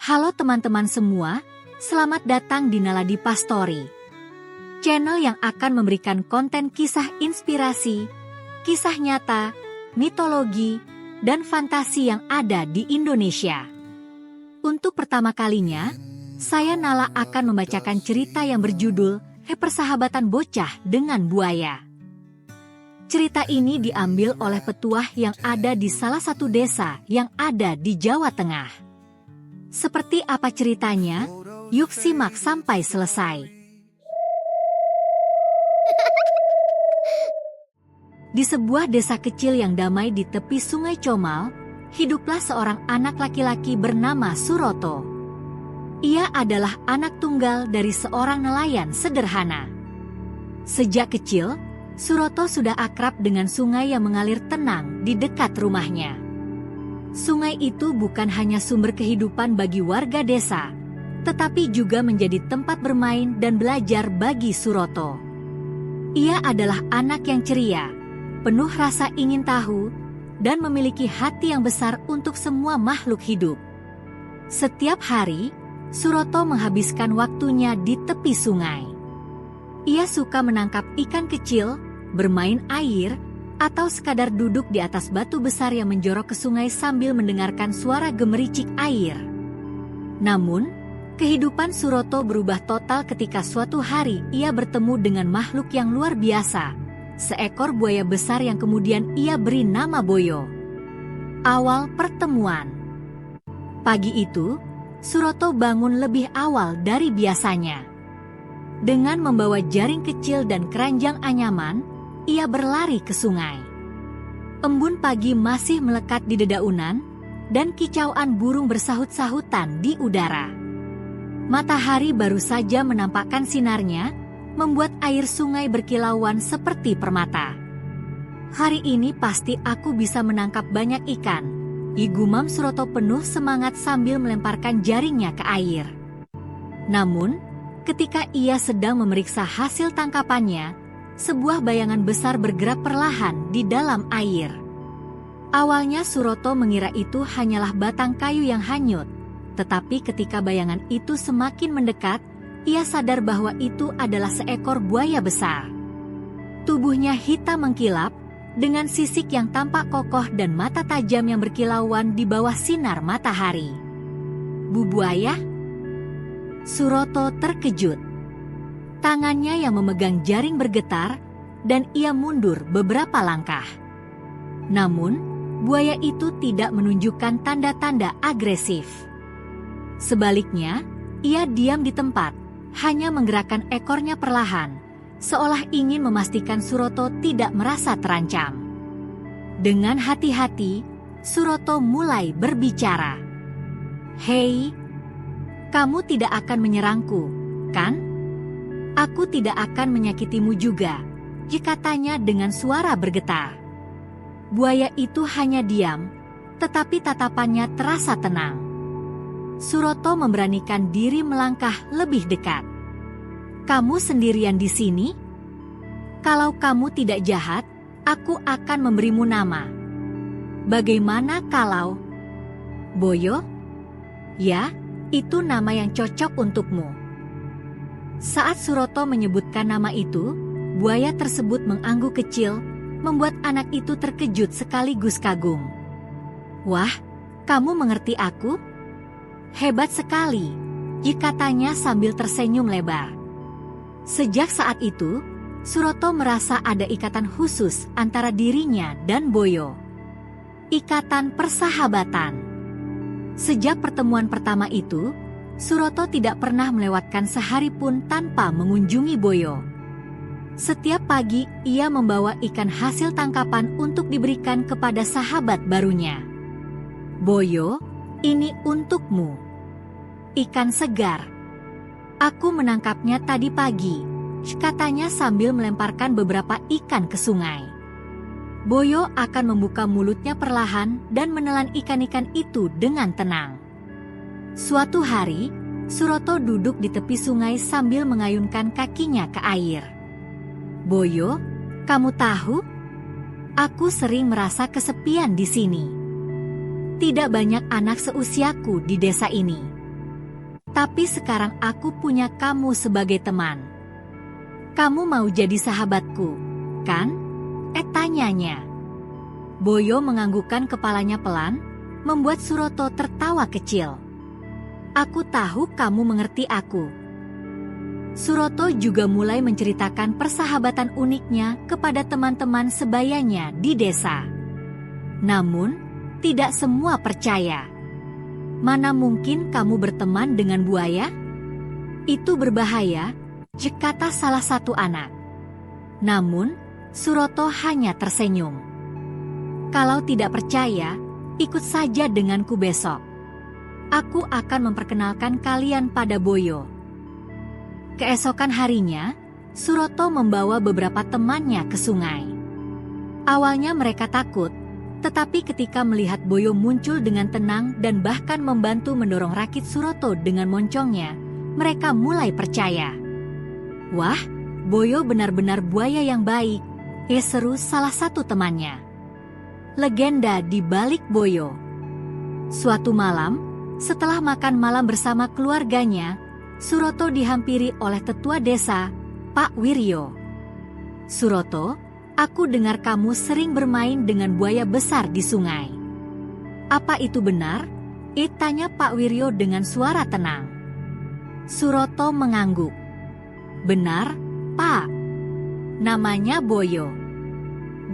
Halo teman-teman semua, selamat datang di Naladi Pastori, channel yang akan memberikan konten kisah inspirasi, kisah nyata, mitologi, dan fantasi yang ada di Indonesia. Untuk pertama kalinya, saya Nala akan membacakan cerita yang berjudul Persahabatan Bocah dengan Buaya. Cerita ini diambil oleh petuah yang ada di salah satu desa yang ada di Jawa Tengah. Seperti apa ceritanya? Yuk simak sampai selesai. Di sebuah desa kecil yang damai di tepi Sungai Comal, hiduplah seorang anak laki-laki bernama Suroto. Ia adalah anak tunggal dari seorang nelayan sederhana. Sejak kecil, Suroto sudah akrab dengan sungai yang mengalir tenang di dekat rumahnya. Sungai itu bukan hanya sumber kehidupan bagi warga desa, tetapi juga menjadi tempat bermain dan belajar bagi Suroto. Ia adalah anak yang ceria, penuh rasa ingin tahu, dan memiliki hati yang besar untuk semua makhluk hidup. Setiap hari, Suroto menghabiskan waktunya di tepi sungai. Ia suka menangkap ikan kecil, bermain air, atau sekadar duduk di atas batu besar yang menjorok ke sungai sambil mendengarkan suara gemericik air. Namun, kehidupan Suroto berubah total ketika suatu hari ia bertemu dengan makhluk yang luar biasa, seekor buaya besar yang kemudian ia beri nama Boyo. Awal pertemuan. Pagi itu, Suroto bangun lebih awal dari biasanya. Dengan membawa jaring kecil dan keranjang anyaman, ia berlari ke sungai. Embun pagi masih melekat di dedaunan, dan kicauan burung bersahut-sahutan di udara. Matahari baru saja menampakkan sinarnya, membuat air sungai berkilauan seperti permata. Hari ini pasti aku bisa menangkap banyak ikan, gumam Suroto penuh semangat sambil melemparkan jaringnya ke air. Namun, ketika ia sedang memeriksa hasil tangkapannya, sebuah bayangan besar bergerak perlahan di dalam air. Awalnya Suroto mengira itu hanyalah batang kayu yang hanyut, tetapi ketika bayangan itu semakin mendekat, ia sadar bahwa itu adalah seekor buaya besar. Tubuhnya hitam mengkilap, dengan sisik yang tampak kokoh dan mata tajam yang berkilauan di bawah sinar matahari. "Bu buaya?" Suroto terkejut. Tangannya yang memegang jaring bergetar, dan ia mundur beberapa langkah. Namun, buaya itu tidak menunjukkan tanda-tanda agresif. Sebaliknya, ia diam di tempat, hanya menggerakkan ekornya perlahan, seolah ingin memastikan Suroto tidak merasa terancam. Dengan hati-hati, Suroto mulai berbicara. "Hei, kamu tidak akan menyerangku, kan? Aku tidak akan menyakitimu juga," katanya dengan suara bergetar. Buaya itu hanya diam, tetapi tatapannya terasa tenang. Suroto memberanikan diri melangkah lebih dekat. "Kamu sendirian di sini? Kalau kamu tidak jahat, aku akan memberimu nama. Bagaimana kalau Boyo? Ya, itu nama yang cocok untukmu." Saat Suroto menyebutkan nama itu, buaya tersebut mengangguk kecil, membuat anak itu terkejut sekaligus kagum. "Wah, kamu mengerti aku? Hebat sekali," katanya sambil tersenyum lebar. Sejak saat itu, Suroto merasa ada ikatan khusus antara dirinya dan Boyo. Ikatan persahabatan. Sejak pertemuan pertama itu, Suroto tidak pernah melewatkan sehari pun tanpa mengunjungi Boyo. Setiap pagi, ia membawa ikan hasil tangkapan untuk diberikan kepada sahabat barunya. "Boyo, ini untukmu. Ikan segar. Aku menangkapnya tadi pagi," katanya sambil melemparkan beberapa ikan ke sungai. Boyo akan membuka mulutnya perlahan dan menelan ikan-ikan itu dengan tenang. Suatu hari, Suroto duduk di tepi sungai sambil mengayunkan kakinya ke air. "Boyo, kamu tahu? Aku sering merasa kesepian di sini. Tidak banyak anak seusiaku di desa ini. Tapi sekarang aku punya kamu sebagai teman. Kamu mau jadi sahabatku, kan? Tanyanya. Boyo menganggukkan kepalanya pelan, membuat Suroto tertawa kecil. Aku tahu kamu mengerti aku. Suroto juga mulai menceritakan persahabatan uniknya kepada teman-teman sebayanya di desa. Namun, tidak semua percaya. Mana mungkin kamu berteman dengan buaya? Itu berbahaya, kata salah satu anak. Namun, Suroto hanya tersenyum. Kalau tidak percaya, ikut saja denganku besok. Aku akan memperkenalkan kalian pada Boyo. Keesokan harinya, Suroto membawa beberapa temannya ke sungai. Awalnya mereka takut, tetapi ketika melihat Boyo muncul dengan tenang dan bahkan membantu mendorong rakit Suroto dengan moncongnya, mereka mulai percaya. Wah, Boyo benar-benar buaya yang baik, seru salah satu temannya. Legenda di balik Boyo. Suatu malam, setelah makan malam bersama keluarganya, Suroto dihampiri oleh tetua desa, Pak Wiryo. Suroto, aku dengar kamu sering bermain dengan buaya besar di sungai. Apa itu benar? Tanya Pak Wiryo dengan suara tenang. Suroto mengangguk. Benar, Pak. Namanya Boyo.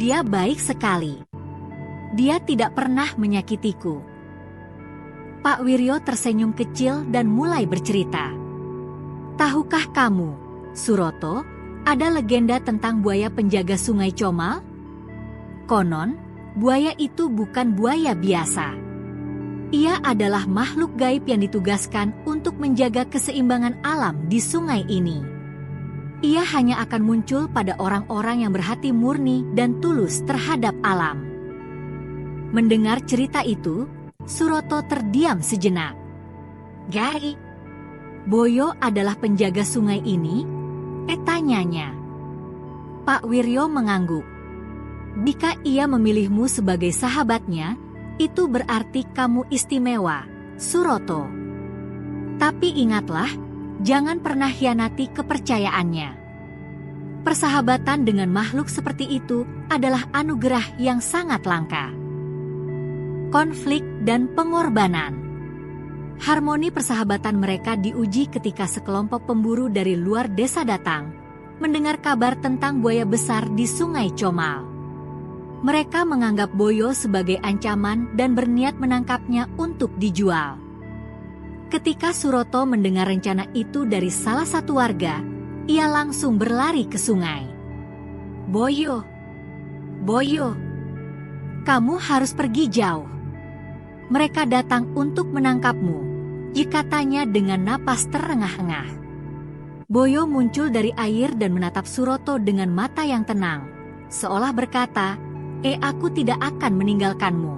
Dia baik sekali. Dia tidak pernah menyakitiku. Pak Wiryo tersenyum kecil dan mulai bercerita. Tahukah kamu, Suroto, ada legenda tentang buaya penjaga sungai Comal? Konon, buaya itu bukan buaya biasa. Ia adalah makhluk gaib yang ditugaskan untuk menjaga keseimbangan alam di sungai ini. Ia hanya akan muncul pada orang-orang yang berhati murni dan tulus terhadap alam. Mendengar cerita itu, Suroto terdiam sejenak. Gai, Boyo adalah penjaga sungai ini? Tanyanya. Pak Wiryo mengangguk. Jika ia memilihmu sebagai sahabatnya, itu berarti kamu istimewa, Suroto. Tapi ingatlah, jangan pernah hianati kepercayaannya. Persahabatan dengan makhluk seperti itu adalah anugerah yang sangat langka. Konflik dan pengorbanan. Harmoni persahabatan mereka diuji ketika sekelompok pemburu dari luar desa datang, mendengar kabar tentang buaya besar di Sungai Comal. Mereka menganggap Boyo sebagai ancaman dan berniat menangkapnya untuk dijual. Ketika Suroto mendengar rencana itu dari salah satu warga, ia langsung berlari ke sungai. Boyo, Boyo, kamu harus pergi jauh. Mereka datang untuk menangkapmu, katanya dengan napas terengah-engah. Boyo muncul dari air dan menatap Suroto dengan mata yang tenang, seolah berkata, aku tidak akan meninggalkanmu.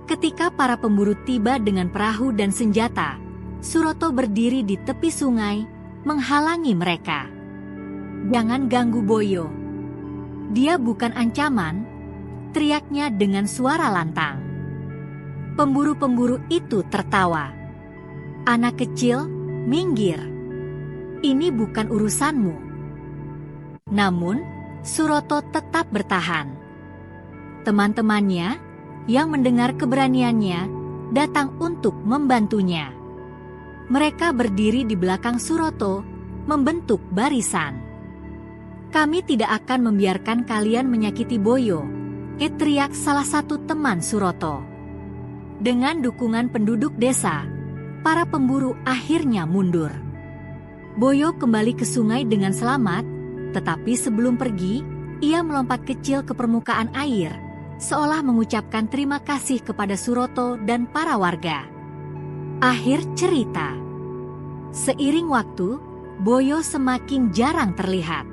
Ketika para pemburu tiba dengan perahu dan senjata, Suroto berdiri di tepi sungai, menghalangi mereka. Jangan ganggu Boyo. Dia bukan ancaman, teriaknya dengan suara lantang. Pemburu-pemburu itu tertawa. Anak kecil, minggir. Ini bukan urusanmu. Namun, Suroto tetap bertahan. Teman-temannya, yang mendengar keberaniannya, datang untuk membantunya. Mereka berdiri di belakang Suroto, membentuk barisan. Kami tidak akan membiarkan kalian menyakiti Boyo, teriak salah satu teman Suroto. Dengan dukungan penduduk desa, para pemburu akhirnya mundur. Boyo kembali ke sungai dengan selamat, tetapi sebelum pergi, ia melompat kecil ke permukaan air, seolah mengucapkan terima kasih kepada Suroto dan para warga. Akhir cerita. Seiring waktu, Boyo semakin jarang terlihat.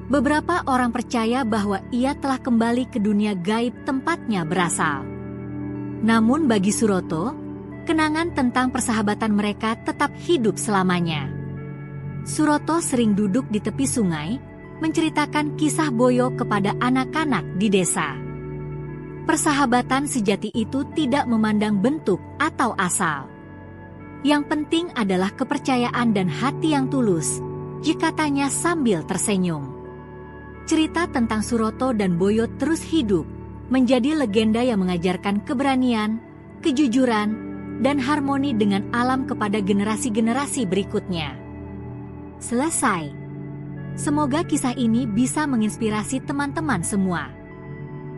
Beberapa orang percaya bahwa ia telah kembali ke dunia gaib tempatnya berasal. Namun bagi Suroto, kenangan tentang persahabatan mereka tetap hidup selamanya. Suroto sering duduk di tepi sungai, menceritakan kisah Boyo kepada anak-anak di desa. Persahabatan sejati itu tidak memandang bentuk atau asal. Yang penting adalah kepercayaan dan hati yang tulus, katanya sambil tersenyum. Cerita tentang Suroto dan Boyo terus hidup, menjadi legenda yang mengajarkan keberanian, kejujuran, dan harmoni dengan alam kepada generasi-generasi berikutnya. Selesai. Semoga kisah ini bisa menginspirasi teman-teman semua.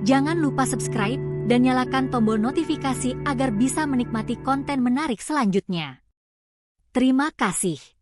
Jangan lupa subscribe dan nyalakan tombol notifikasi agar bisa menikmati konten menarik selanjutnya. Terima kasih.